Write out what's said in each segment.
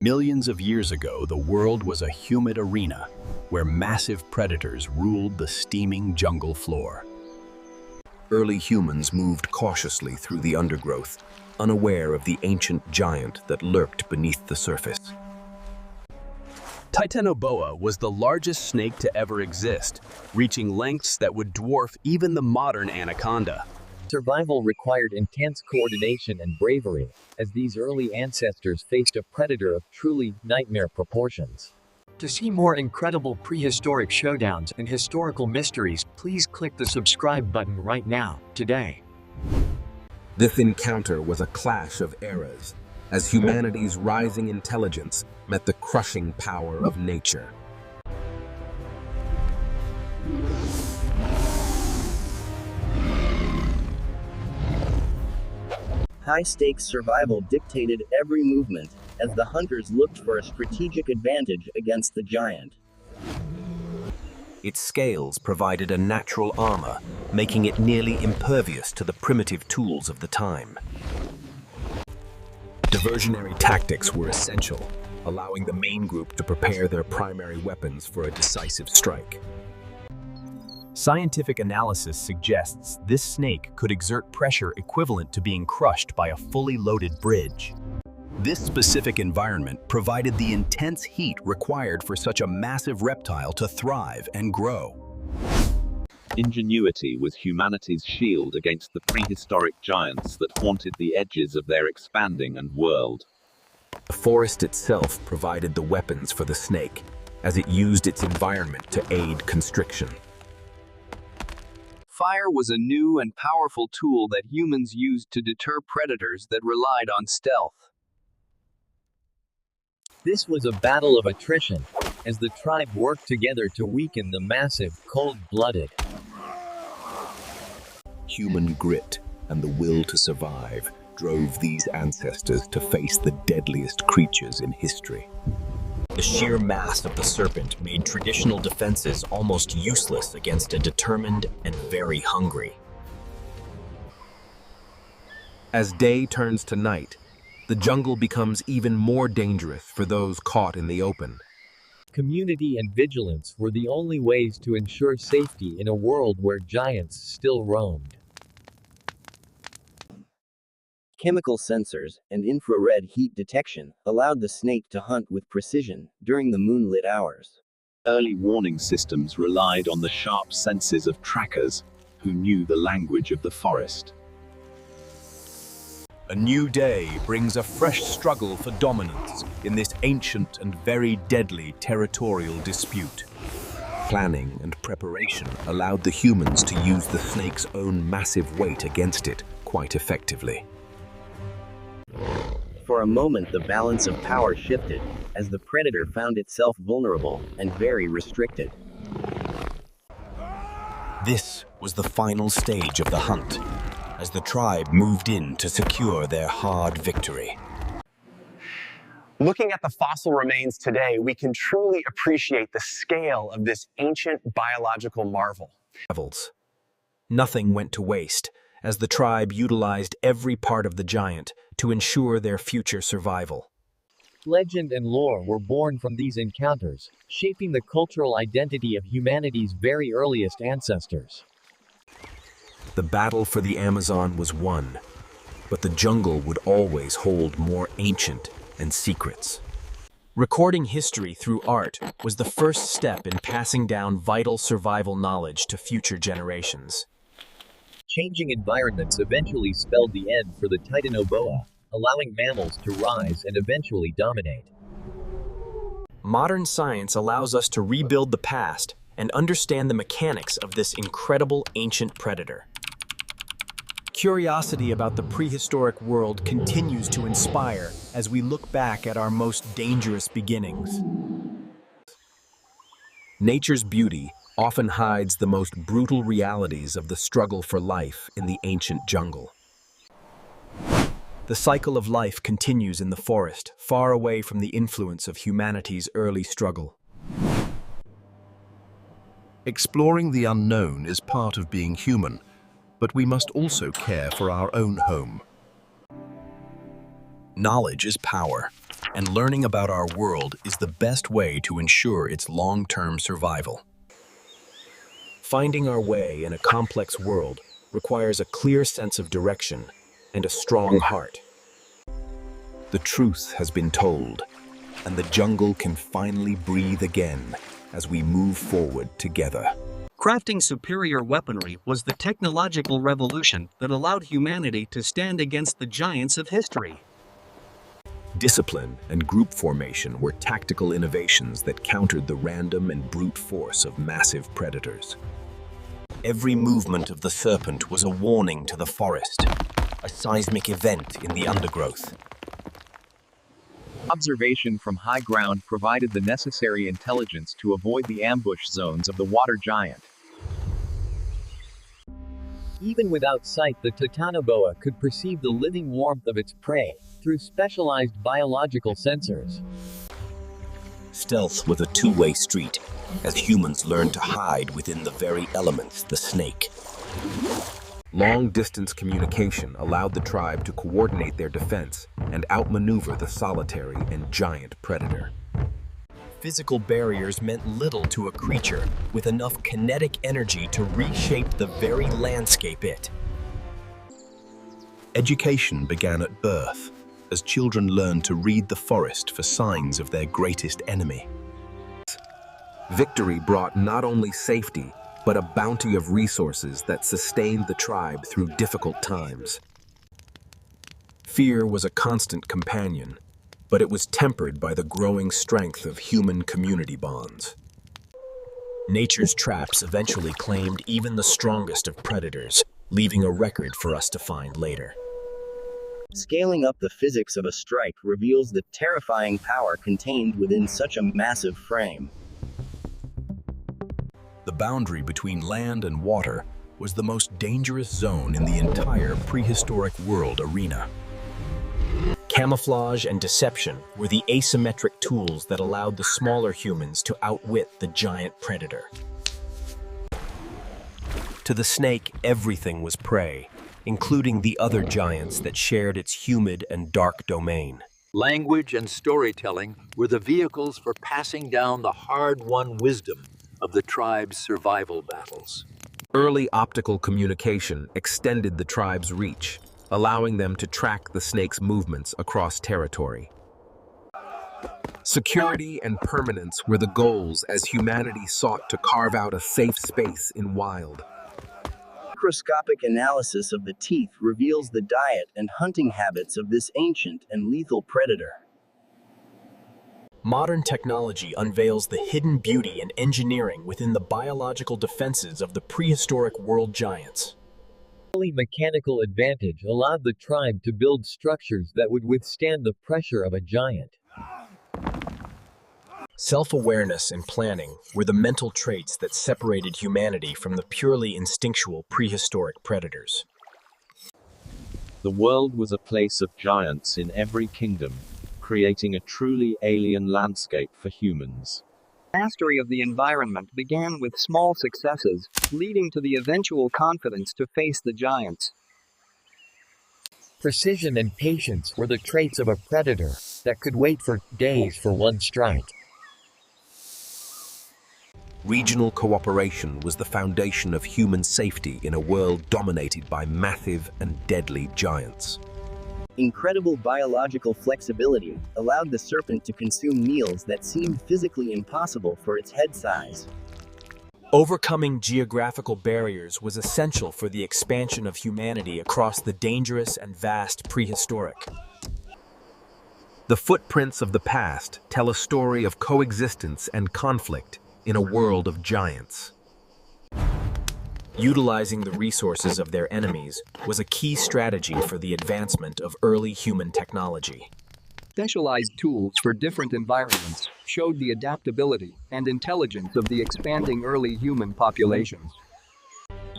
Millions of years ago, the world was a humid arena where massive predators ruled the steaming jungle floor. Early humans moved cautiously through the undergrowth, unaware of the ancient giant that lurked beneath the surface. Titanoboa was the largest snake to ever exist, reaching lengths that would dwarf even the modern anaconda. Survival required intense coordination and bravery, as these early ancestors faced a predator of truly nightmare proportions. To see more incredible prehistoric showdowns and historical mysteries, please click the subscribe button right now, today. This encounter was a clash of eras, as humanity's rising intelligence met the crushing power of nature. High-stakes survival dictated every movement, as the hunters looked for a strategic advantage against the giant. Its scales provided a natural armor, making it nearly impervious to the primitive tools of the time. Diversionary tactics were essential, allowing the main group to prepare their primary weapons for a decisive strike. Scientific analysis suggests this snake could exert pressure equivalent to being crushed by a fully loaded bridge. This specific environment provided the intense heat required for such a massive reptile to thrive and grow. Ingenuity was humanity's shield against the prehistoric giants that haunted the edges of their expanding world. The forest itself provided the weapons for the snake, as it used its environment to aid constriction. Fire was a new and powerful tool that humans used to deter predators that relied on stealth. This was a battle of attrition, as the tribe worked together to weaken the massive, cold-blooded. Human grit and the will to survive drove these ancestors to face the deadliest creatures in history. The sheer mass of the serpent made traditional defenses almost useless against a determined and very hungry. As day turns to night, the jungle becomes even more dangerous for those caught in the open. Community and vigilance were the only ways to ensure safety in a world where giants still roamed. Chemical sensors and infrared heat detection allowed the snake to hunt with precision during the moonlit hours. Early warning systems relied on the sharp senses of trackers, who knew the language of the forest. A new day brings a fresh struggle for dominance in this ancient and very deadly territorial dispute. Planning and preparation allowed the humans to use the snake's own massive weight against it quite effectively. For a moment, the balance of power shifted, as the predator found itself vulnerable and very restricted. This was the final stage of the hunt, as the tribe moved in to secure their hard victory. Looking at the fossil remains today, we can truly appreciate the scale of this ancient biological marvel. Nothing went to waste, as the tribe utilized every part of the giant to ensure their future survival. Legend and lore were born from these encounters, shaping the cultural identity of humanity's very earliest ancestors. The battle for the Amazon was won, but the jungle would always hold more ancient and secrets. Recording history through art was the first step in passing down vital survival knowledge to future generations. Changing environments eventually spelled the end for the Titanoboa, allowing mammals to rise and eventually dominate. Modern science allows us to rebuild the past and understand the mechanics of this incredible ancient predator. Curiosity about the prehistoric world continues to inspire as we look back at our most dangerous beginnings. Nature's beauty often hides the most brutal realities of the struggle for life in the ancient jungle. The cycle of life continues in the forest, far away from the influence of humanity's early struggle. Exploring the unknown is part of being human, but we must also care for our own home. Knowledge is power, and learning about our world is the best way to ensure its long-term survival. Finding our way in a complex world requires a clear sense of direction and a strong heart. The truth has been told, and the jungle can finally breathe again as we move forward together. Crafting superior weaponry was the technological revolution that allowed humanity to stand against the giants of history. Discipline and group formation were tactical innovations that countered the random and brute force of massive predators. Every movement of the serpent was a warning to the forest, a seismic event in the undergrowth. Observation from high ground provided the necessary intelligence to avoid the ambush zones of the water giant. Even without sight, the Titanoboa could perceive the living warmth of its prey through specialized biological sensors. Stealth was a two-way street, as humans learned to hide within the very elements, the snake. Long-distance communication allowed the tribe to coordinate their defense and outmaneuver the solitary and giant predator. Physical barriers meant little to a creature with enough kinetic energy to reshape the very landscape it. Education began at birth, as children learned to read the forest for signs of their greatest enemy. Victory brought not only safety, but a bounty of resources that sustained the tribe through difficult times. Fear was a constant companion, but it was tempered by the growing strength of human community bonds. Nature's traps eventually claimed even the strongest of predators, leaving a record for us to find later. Scaling up the physics of a strike reveals the terrifying power contained within such a massive frame. The boundary between land and water was the most dangerous zone in the entire prehistoric world arena. Camouflage and deception were the asymmetric tools that allowed the smaller humans to outwit the giant predator. To the snake, everything was prey, including the other giants that shared its humid and dark domain. Language and storytelling were the vehicles for passing down the hard-won wisdom of the tribe's survival battles. Early optical communication extended the tribe's reach, allowing them to track the snake's movements across territory. Security and permanence were the goals as humanity sought to carve out a safe space in wild. Microscopic analysis of the teeth reveals the diet and hunting habits of this ancient and lethal predator. Modern technology unveils the hidden beauty and engineering within the biological defenses of the prehistoric world giants. Early mechanical advantage allowed the tribe to build structures that would withstand the pressure of a giant. Self-awareness and planning were the mental traits that separated humanity from the purely instinctual prehistoric predators. The world was a place of giants in every kingdom, creating a truly alien landscape for humans. Mastery of the environment began with small successes, leading to the eventual confidence to face the giants. Precision and patience were the traits of a predator that could wait for days for one strike. Regional cooperation was the foundation of human safety in a world dominated by massive and deadly giants. Incredible biological flexibility allowed the serpent to consume meals that seemed physically impossible for its head size. Overcoming geographical barriers was essential for the expansion of humanity across the dangerous and vast prehistoric. The footprints of the past tell a story of coexistence and conflict in a world of giants. Utilizing the resources of their enemies was a key strategy for the advancement of early human technology. Specialized tools for different environments showed the adaptability and intelligence of the expanding early human populations.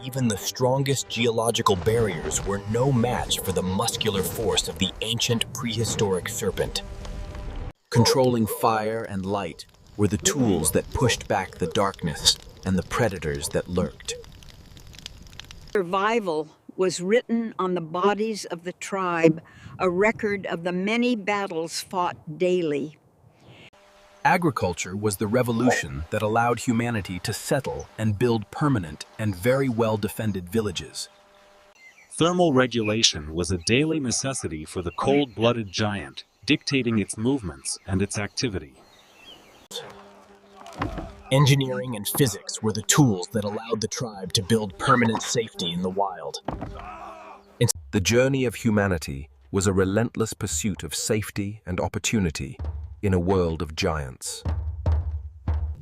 Even the strongest geological barriers were no match for the muscular force of the ancient prehistoric serpent. Controlling fire and light were the tools that pushed back the darkness and the predators that lurked. Survival was written on the bodies of the tribe, a record of the many battles fought daily. Agriculture was the revolution that allowed humanity to settle and build permanent and very well-defended villages. Thermal regulation was a daily necessity for the cold-blooded giant, dictating its movements and its activity. Engineering and physics were the tools that allowed the tribe to build permanent safety in the wild. The journey of humanity was a relentless pursuit of safety and opportunity in a world of giants.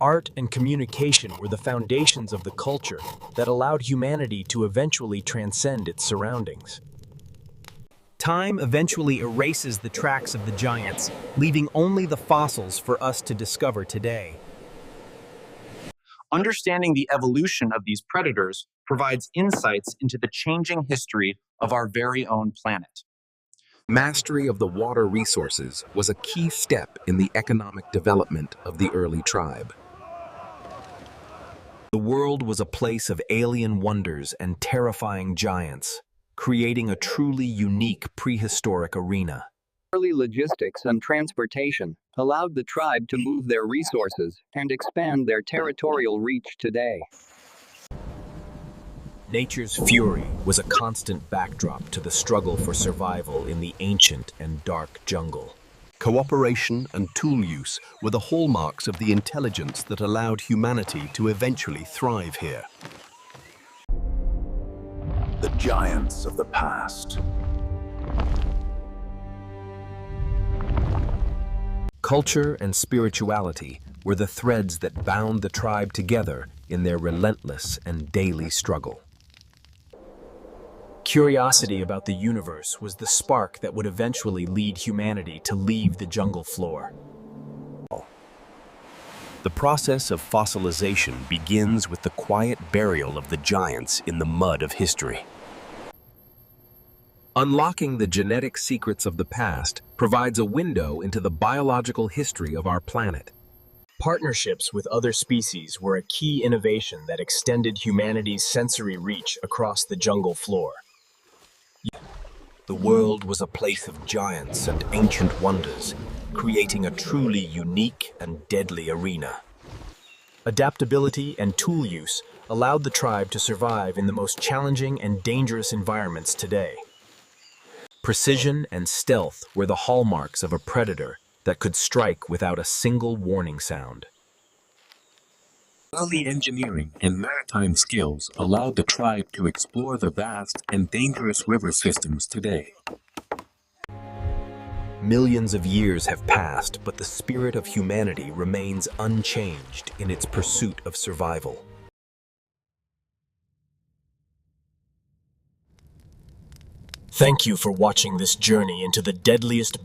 Art and communication were the foundations of the culture that allowed humanity to eventually transcend its surroundings. Time eventually erases the tracks of the giants, leaving only the fossils for us to discover today. Understanding the evolution of these predators provides insights into the changing history of our very own planet. Mastery of the water resources was a key step in the economic development of the early tribe. The world was a place of alien wonders and terrifying giants, creating a truly unique prehistoric arena. Early logistics and transportation allowed the tribe to move their resources and expand their territorial reach today. Nature's fury was a constant backdrop to the struggle for survival in the ancient and dark jungle. Cooperation and tool use were the hallmarks of the intelligence that allowed humanity to eventually thrive here. The giants of the past. Culture and spirituality were the threads that bound the tribe together in their relentless and daily struggle. Curiosity about the universe was the spark that would eventually lead humanity to leave the jungle floor. The process of fossilization begins with the quiet burial of the giants in the mud of history. Unlocking the genetic secrets of the past provides a window into the biological history of our planet. Partnerships with other species were a key innovation that extended humanity's sensory reach across the jungle floor. The world was a place of giants and ancient wonders, creating a truly unique and deadly arena. Adaptability and tool use allowed the tribe to survive in the most challenging and dangerous environments today. Precision and stealth were the hallmarks of a predator that could strike without a single warning sound. Early engineering and maritime skills allowed the tribe to explore the vast and dangerous river systems today. Millions of years have passed, but the spirit of humanity remains unchanged in its pursuit of survival. Thank you for watching this journey into the deadliest